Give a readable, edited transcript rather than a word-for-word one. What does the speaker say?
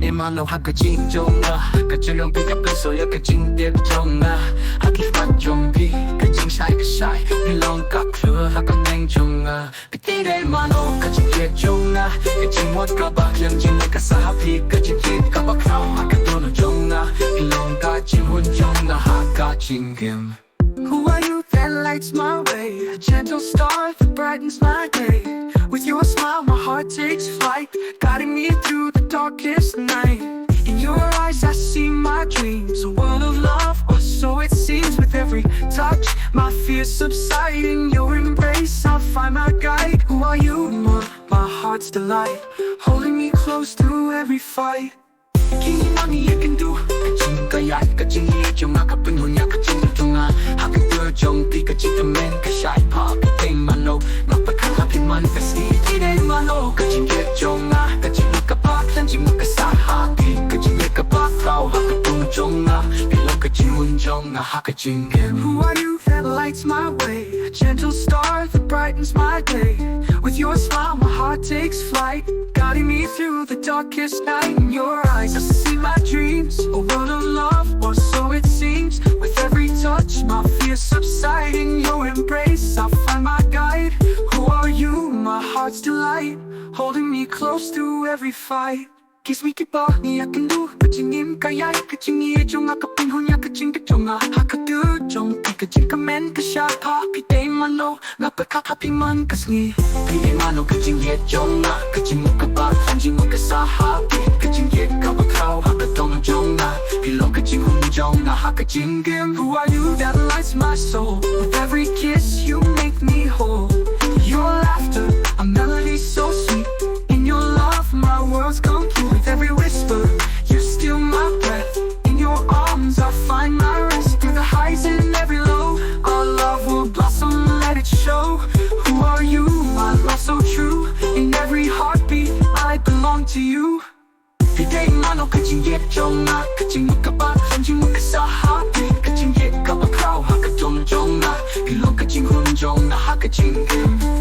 Dei Mano haka jing jonga ka chulong pi ka so ya ka jing tiep jonga haki fat jongpi ka jing sai ni long ka klua haka neng jonga Phi Dei Mano ka jing tiep jonga ka jing wat ka ba yang jing ka sa happy ka jing tiep ka ba krau haka dono jonga ni long ka jing hun jonga haka jing him. Who are you that lights my way? A gentle star that brightens my day. With your smile my heart takes flight, guiding me through the darkest night. In your eyes I see my dreams, a world of love, or so it seems. With every touch my fears subside. In your embrace I'll find my guide. Who are you? My heart's delight, holding me close through every fight. King money you can do Kaching kaya kaching ichong akapin hunya kaching tunga Happy bird jong pi kaching the men kashai pa Phi Dei Mano Napaka happy man kasi Phi Dei Mano Kaching yet jonga Kaching makapak lanjing makasaha Kaching yakapak rao hakatung jonga Pilong kaching hun jonga hakaching him. Who are you that lights my way? A gentle star that brightens my day. With your smile my heart takes flight, guiding me through the darkest night. In your eyes I see my dreams, a world of love, or so it seems. With every touch my fears subside. In your embrace I'll find my guide. Who are you? My heart's delight, holding me close through every fight. Kiss me kipa ni akan du kaching im kaya kaching ye jong akapin hunya kaching kachonga hakadu jong kaching kamen kashapa Phi Dei Mano napaka happy man kasni Phi Dei Mano kaching ye jonga kaching mukaba anjing mukasaha kaching ye kabakrao hakadong jonga pilong kaching hun jonga hakaching him. Who are you that lights my soul? With every kiss you make me whole. Your laughter a melody so sweet. In your love my world's complete. With every whisper you steal my breath. In your arms I find my rest. Through the highs and every low our love will blossom, let it show. Who are you? My love so true. In every heartbeat I belong to you. Phi Dei Mano kaching yet jonga kaching mukaba anjing mukasaha kaching yet kabakrao hakadong jonga pilong kaching hun jonga hakaching him.